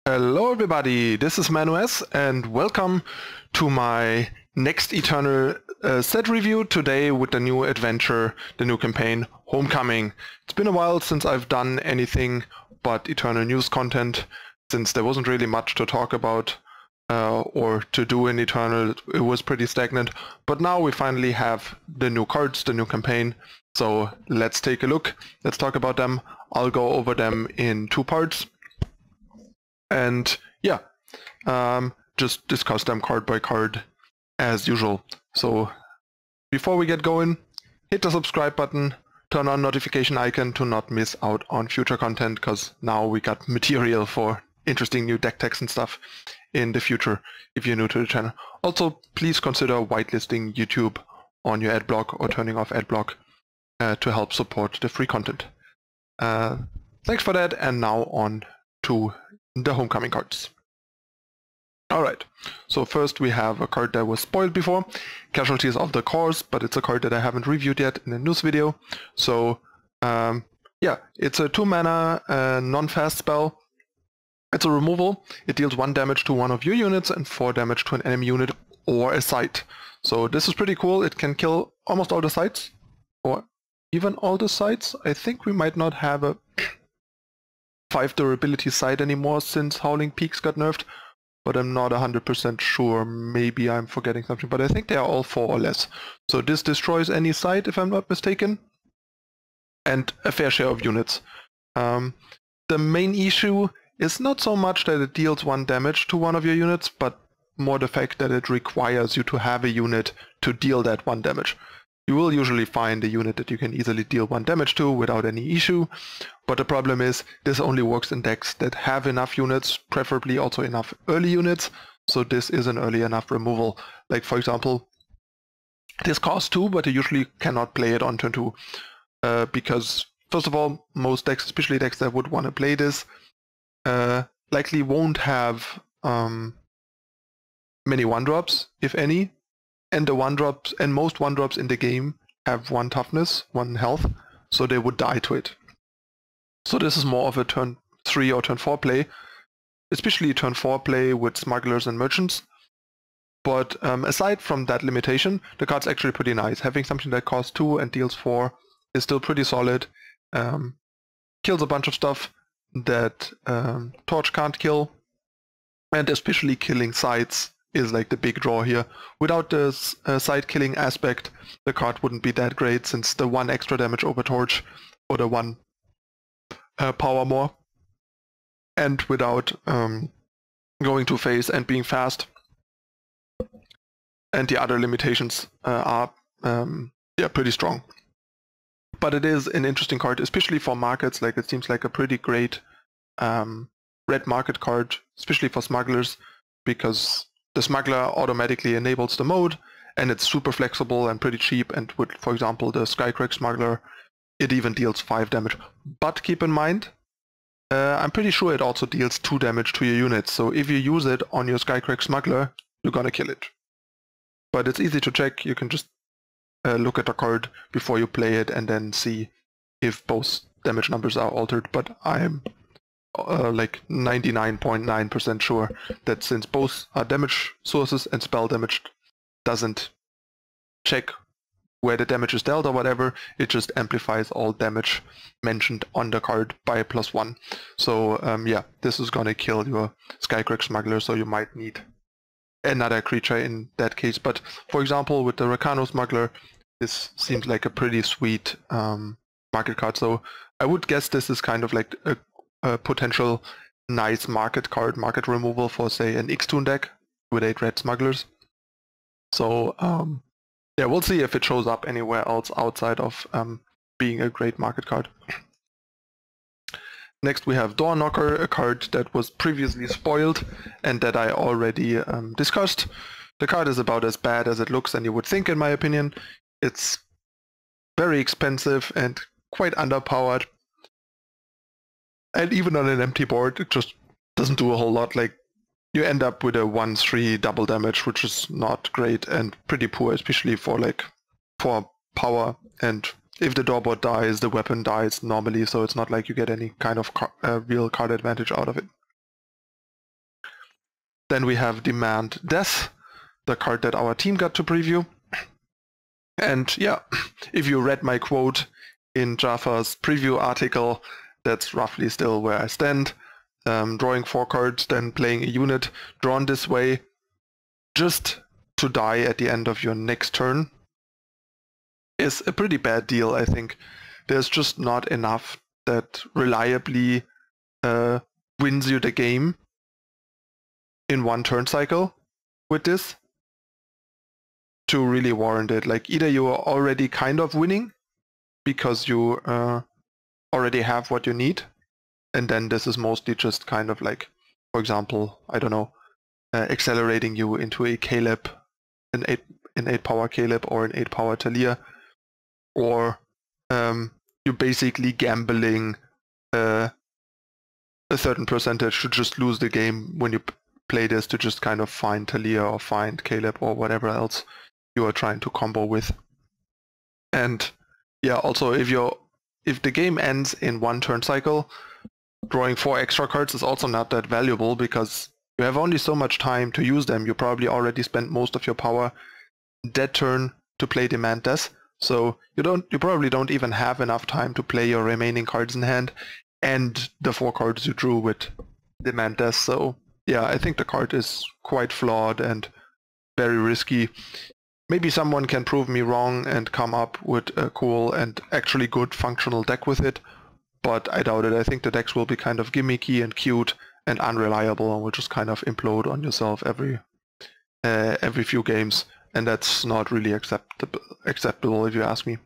Hello everybody, this is ManuS and welcome to my next Eternal set review today with the new adventure, the new campaign, Homecoming. It's been a while since I've done anything but Eternal news content, since there wasn't really much to talk about or to do in Eternal. It was pretty stagnant, but now we finally have the new cards, the new campaign, so let's take a look, let's talk about them. I'll go over them in two parts. And yeah, just discuss them card by card as usual. So before we get going, hit the subscribe button, turn on notification icon to not miss out on future content, because now we got material for interesting new deck techs and stuff in the future if you're new to the channel. Also, please consider whitelisting YouTube on your ad block or turning off ad block to help support the free content. Thanks for that, and now on to the Homecoming cards. Alright, so first we have a card that was spoiled before, Casualties of the Course, but it's a card that I haven't reviewed yet in a news video. So yeah, it's a 2-mana non-fast spell. It's a removal. It deals 1 damage to one of your units and 4 damage to an enemy unit or a site. So this is pretty cool. It can kill almost all the sites, or even all the sites. I think we might not have a 5 durability side anymore since Howling Peaks got nerfed, but I'm not 100% sure. Maybe I'm forgetting something, but I think they are all 4 or less. So this destroys any side, if I'm not mistaken, and a fair share of units. The main issue is not so much that it deals 1 damage to one of your units, but more the fact that it requires you to have a unit to deal that 1 damage. You will usually find a unit that you can easily deal 1 damage to without any issue, but the problem is this only works in decks that have enough units, preferably also enough early units, so this is an early enough removal. Like for example, this costs 2, but you usually cannot play it on turn 2, because first of all, most decks, especially decks that would want to play this, likely won't have many 1-drops, if any. And the 1-drops, and most 1-drops in the game have 1 toughness, 1 health, so they would die to it. So this is more of a turn 3 or turn 4 play, especially turn 4 play with smugglers and merchants. But aside from that limitation, the card's actually pretty nice. Having something that costs 2 and deals 4 is still pretty solid. Kills a bunch of stuff that Torch can't kill, and especially killing sites is like the big draw here. Without the side killing aspect, the card wouldn't be that great, since the 1 extra damage over Torch, or the 1 power more, and without going to phase and being fast, and the other limitations are yeah, pretty strong. But it is an interesting card, especially for markets. Like, it seems like a pretty great red market card, especially for smugglers, because the smuggler automatically enables the mode, and it's super flexible and pretty cheap. And with, for example, the Skycrack smuggler, it even deals 5 damage. But keep in mind, I'm pretty sure it also deals 2 damage to your units. So if you use it on your Skycrack smuggler, you're gonna kill it. But it's easy to check. You can just look at the card before you play it and then see if both damage numbers are altered. But I'm like 99.9% sure that since both are damage sources and spell damage doesn't check where the damage is dealt or whatever, it just amplifies all damage mentioned on the card by +1. So yeah, this is gonna kill your Skycrack smuggler, so you might need another creature in that case. But for example, with the Rakano smuggler, this seems like a pretty sweet market card. So I would guess this is kind of like a potential nice market card, market removal for, say, an X-Toon deck with 8 red smugglers. So yeah, we'll see if it shows up anywhere else outside of being a great market card. Next we have Door Knocker, a card that was previously spoiled and that I already discussed. The card is about as bad as it looks and you would think, in my opinion. It's very expensive and quite underpowered. And even on an empty board, it just doesn't do a whole lot. Like, you end up with a 1/3 double damage, which is not great and pretty poor, especially for like 4 power. And if the doorbot dies, the weapon dies normally, so it's not like you get any kind of real card advantage out of it. Then we have Demand Death, the card that our team got to preview. And yeah, if you read my quote in Jaffa's preview article, that's roughly still where I stand. Drawing 4 cards, then playing a unit drawn this way, just to die at the end of your next turn, is a pretty bad deal, I think. There's just not enough that reliably wins you the game in one turn cycle with this to really warrant it. Like, either you are already kind of winning because you already have what you need, and then this is mostly just kind of like, for example, I don't know, accelerating you into a Caleb, an 8 power Caleb or an 8 power Talia, or you're basically gambling a certain percentage to just lose the game when you play this, to just kind of find Talia or find Caleb or whatever else you are trying to combo with. And yeah, also if the game ends in one turn cycle, drawing 4 extra cards is also not that valuable because you have only so much time to use them. You probably already spent most of your power that turn to play Demand Death, so you probably don't even have enough time to play your remaining cards in hand and the 4 cards you drew with Demand Death. So yeah, I think the card is quite flawed and very risky. Maybe someone can prove me wrong and come up with a cool and actually good functional deck with it, but I doubt it. I think the decks will be kind of gimmicky and cute and unreliable and will just kind of implode on yourself every few games, and that's not really acceptable if you ask me.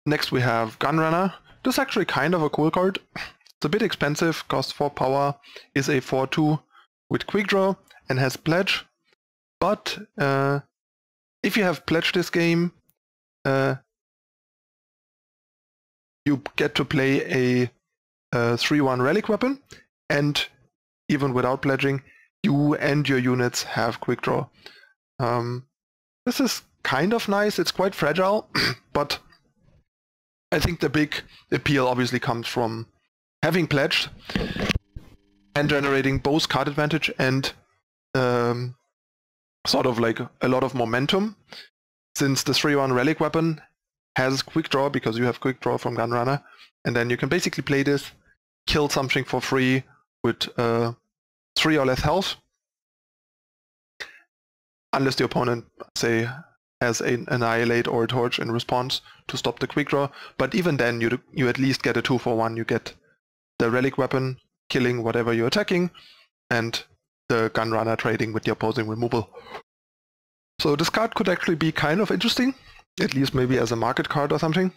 Next we have Gunrunner. This is actually kind of a cool card. It's a bit expensive, costs 4 power, is a 4/2 with quick draw and has pledge, but if you have pledge this game, you get to play a 3/1 relic weapon, and even without pledging, you and your units have quick draw. This is kind of nice. It's quite fragile, but I think the big appeal obviously comes from having pledged and generating both card advantage and sort of like a lot of momentum, since the 3/1 relic weapon has quick draw because you have quick draw from Gunrunner, and then you can basically play this, kill something for free with 3 or less health, unless the opponent, say, has an Annihilate or a Torch in response to stop the quick draw. But even then, you at least get a 2-for-1. You get the relic weapon killing whatever you're attacking, and the Gunrunner trading with the opposing removal. So this card could actually be kind of interesting, at least maybe as a market card or something,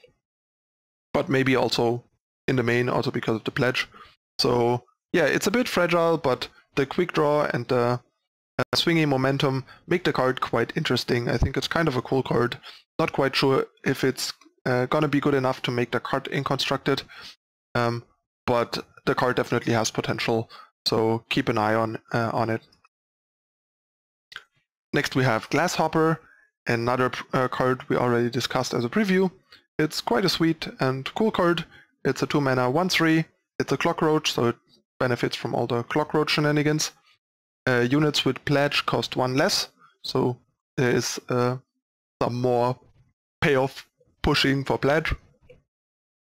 but maybe also in the main, also because of the pledge. So yeah, it's a bit fragile, but the quick draw and the swinging momentum make the card quite interesting. I think it's kind of a cool card. Not quite sure if it's gonna be good enough to make the card inconstructed, but the card definitely has potential, so keep an eye on it. Next we have Glasshopper, another card we already discussed as a preview. It's quite a sweet and cool card. It's a 2-mana 1/3. It's a Clock Roach, so it benefits from all the Clock Roach shenanigans. Units with pledge cost 1 less, so there is some more payoff pushing for pledge.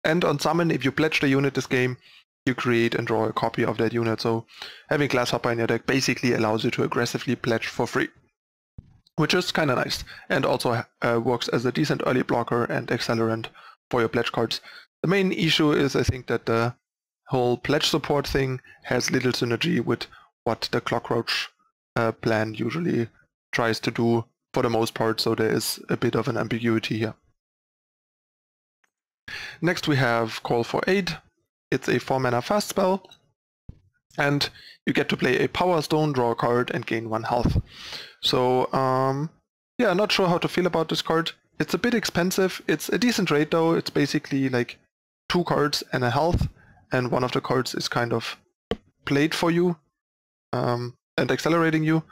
And on summon, if you pledge the unit this game, you create and draw a copy of that unit. So having Glasshopper in your deck basically allows you to aggressively pledge for free, which is kind of nice, and also works as a decent early blocker and accelerant for your pledge cards. The main issue is, I think, that the whole pledge support thing has little synergy with what the Clock Roach plan usually tries to do for the most part, so there is a bit of an ambiguity here. Next we have Call for Aid. It's a 4-mana fast spell, and you get to play a Power Stone, draw a card, and gain 1 health. So yeah, not sure how to feel about this card. It's a bit expensive. It's a decent rate though. It's basically like 2 cards and a health, and one of the cards is kind of played for you and accelerating you.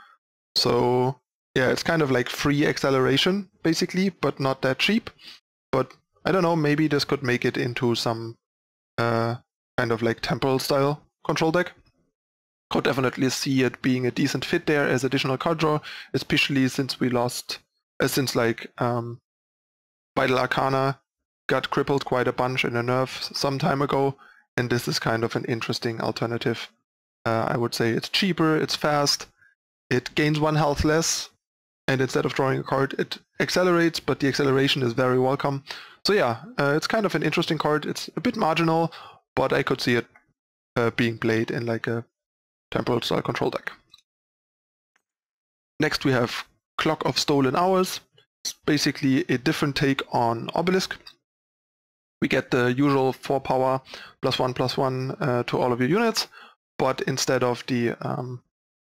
So yeah, it's kind of like free acceleration basically, but not that cheap. But I don't know, maybe this could make it into some kind of like temporal style control deck. could definitely see it being a decent fit there as additional card draw, especially since we lost, since like Vital Arcana got crippled quite a bunch in a nerf some time ago, and this is kind of an interesting alternative. I would say it's cheaper, it's fast, it gains 1 health less, and instead of drawing a card, it accelerates, but the acceleration is very welcome. So yeah, it's kind of an interesting card. It's a bit marginal, but I could see it being played in like a temporal style control deck. Next we have Clock of Stolen Hours. It's basically a different take on Obelisk. We get the usual 4 power +1/+1 to all of your units, but instead of the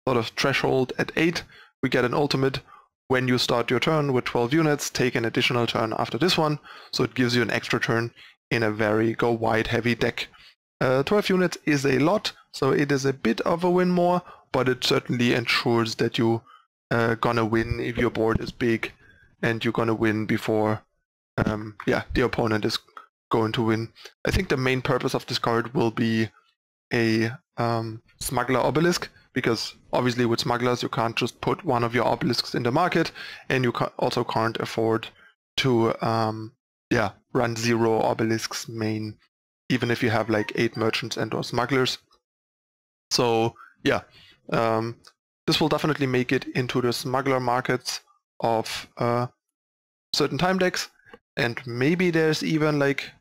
sort of threshold at 8, we get an ultimate. When you start your turn with 12 units, take an additional turn after this one, so it gives you an extra turn in a very go wide heavy deck. 12 units is a lot, so it is a bit of a win more, but it certainly ensures that you gonna win if your board is big, and you're gonna win before the opponent is going to win. I think the main purpose of this card will be a Smuggler Obelisk, because obviously with Smugglers you can't just put one of your obelisks in the market, and you also can't afford to run 0 obelisks main, even if you have like 8 merchants and or smugglers. So yeah, this will definitely make it into the smuggler markets of certain time decks, and maybe there's even like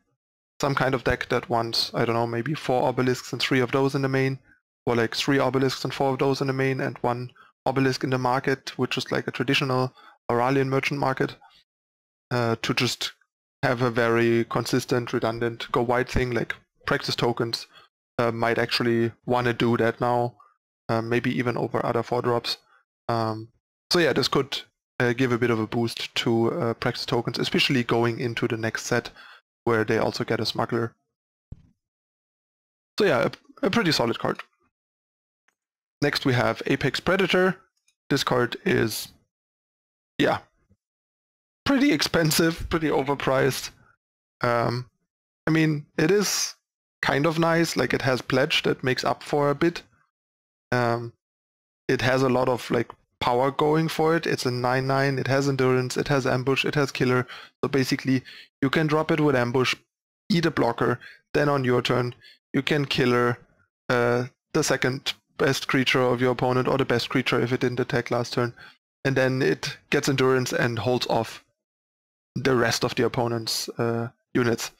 some kind of deck that wants, I don't know, maybe 4 obelisks and 3 of those in the main, or like 3 obelisks and 4 of those in the main, and 1 obelisk in the market, which is like a traditional Auralian merchant market, to just have a very consistent, redundant, go wide thing. Like practice tokens might actually want to do that now, maybe even over other 4-drops. So yeah, this could give a bit of a boost to practice tokens, especially going into the next set, where they also get a smuggler. So yeah, a pretty solid card. Next we have Apex Predator. This card is, yeah, pretty expensive, pretty overpriced. I mean, it is kind of nice, like it has Pledge that makes up for a bit. It has a lot of like power going for it. It's a 9/9, it has Endurance, it has Ambush, it has Killer. So basically you can drop it with Ambush, eat a blocker, then on your turn you can Killer the second best creature of your opponent, or the best creature if it didn't attack last turn, and then it gets Endurance and holds off the rest of the opponent's units.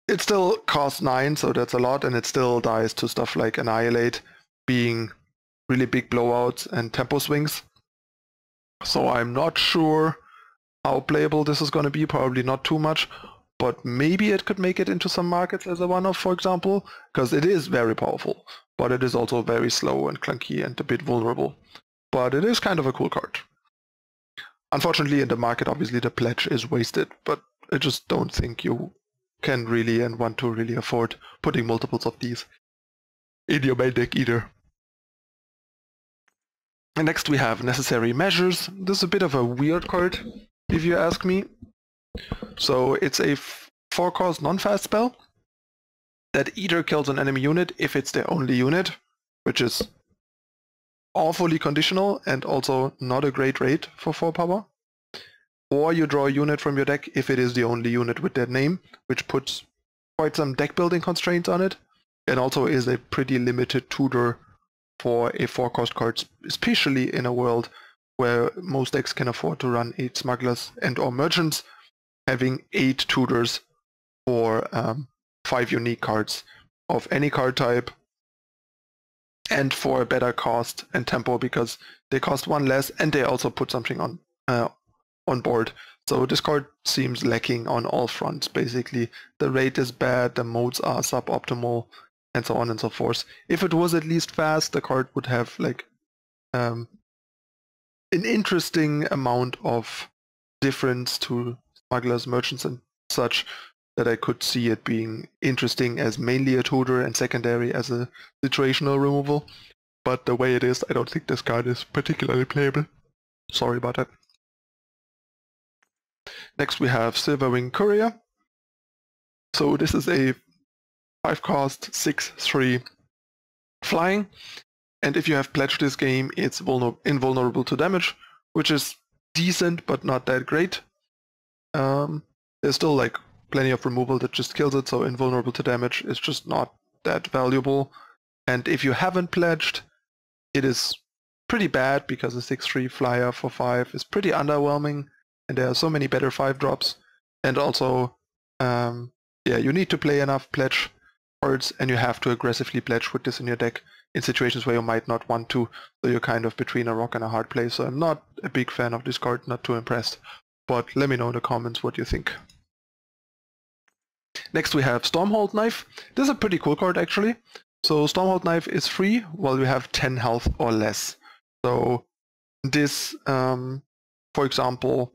It still costs 9, so that's a lot, and it still dies to stuff like Annihilate, being really big blowouts and tempo swings. So I'm not sure how playable this is going to be, probably not too much, but maybe it could make it into some markets as a one-off, for example, because it is very powerful, but it is also very slow and clunky and a bit vulnerable. But it is kind of a cool card. Unfortunately, in the market, obviously the Pledge is wasted, but I just don't think you can really and want to really afford putting multiples of these in your main deck either. And next we have Necessary Measures. This is a bit of a weird card, if you ask me. So it's a 4-cost non-fast spell that either kills an enemy unit if it's their only unit, which is awfully conditional and also not a great rate for 4 power, or you draw a unit from your deck if it is the only unit with that name, which puts quite some deck building constraints on it, and also is a pretty limited tutor for a 4-cost card, especially in a world where most decks can afford to run 8 smugglers and or merchants. Having 8 tutors for 5 unique cards of any card type, and for a better cost and tempo, because they cost 1 less and they also put something on board. So this card seems lacking on all fronts, basically. The rate is bad, the modes are suboptimal, and so on and so forth. If it was at least fast, the card would have like an interesting amount of difference to smugglers, merchants, and such, that I could see it being interesting as mainly a tutor and secondary as a situational removal. But the way it is, I don't think this card is particularly playable. Sorry about that. Next we have Silverwing Courier. So this is a 5-cost 6/3 flying. And if you have pledged this game, it's invulnerable to damage, which is decent but not that great. There's still like plenty of removal that just kills it, so invulnerable to damage is just not that valuable. And if you haven't pledged, it is pretty bad because a 6/3 flyer for 5 is pretty underwhelming, and there are so many better 5-drops. And also, yeah, you need to play enough pledge cards, and you have to aggressively pledge with this in your deck in situations where you might not want to, so you're kind of between a rock and a hard place. So I'm not a big fan of this card, not too impressed. But let me know in the comments what you think. Next we have Stormhold Knife. This is a pretty cool card actually. So Stormhold Knife is free while you have 10 health or less. So this, for example,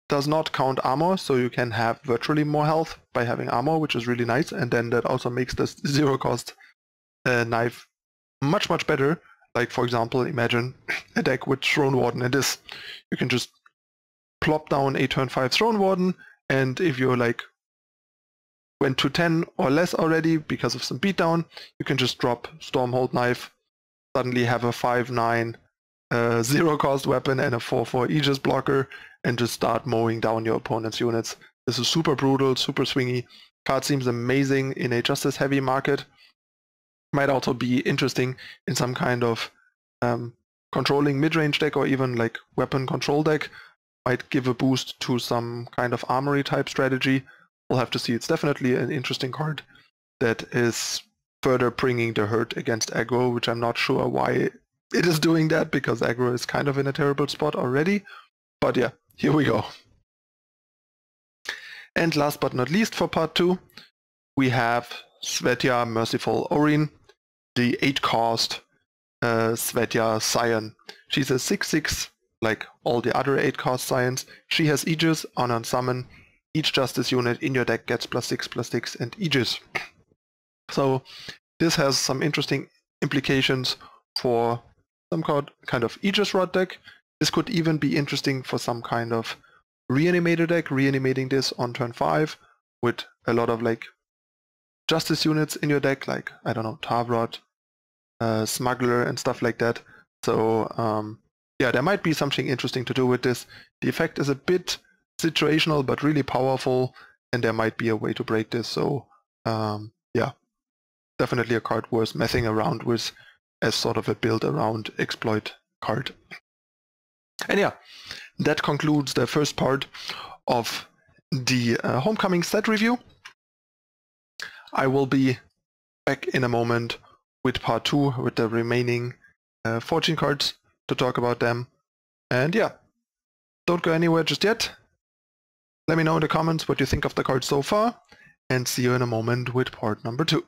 does not count armor, so you can have virtually more health by having armor, which is really nice. And then that also makes this 0-cost knife much better. Like for example, imagine a deck with Throne Warden and this. You can just plop down a turn 5 Throne Warden, and if you're like went to 10 or less already because of some beatdown, you can just drop Stormhold Knife, suddenly have a 5/9 0-cost weapon and a 4/4 Aegis blocker, and just start mowing down your opponent's units. This is super brutal, super swingy. Card seems amazing in a justice heavy market. Might also be interesting in some kind of controlling mid-range deck or even like weapon control deck. Might give a boost to some kind of armory type strategy. We'll have to see. It's definitely an interesting card that is further bringing the hurt against aggro, which I'm not sure why it is doing that, because aggro is kind of in a terrible spot already. But yeah, here we go. And last but not least for part 2, we have Fatiha Merciful Orin, the 8-cost Fatiha Sian. She's a 6/6, like all the other 8-cost Sians. She has Aegis on unsummon. Each justice unit in your deck gets +6/+6 and Aegis. So this has some interesting implications for some kind of Aegis Rod deck. This could even be interesting for some kind of reanimator deck, reanimating this on turn 5 with a lot of like justice units in your deck, like, I don't know, Tavrod, Smuggler and stuff like that. So yeah, there might be something interesting to do with this. The effect is a bit situational but really powerful, and there might be a way to break this. So yeah, definitely a card worth messing around with as sort of a build around exploit card. And yeah, that concludes the first part of the Homecoming set review. I will be back in a moment with part 2 with the remaining 14 cards to talk about them. And yeah, don't go anywhere just yet. Let me know in the comments what you think of the cards so far, and see you in a moment with part number 2.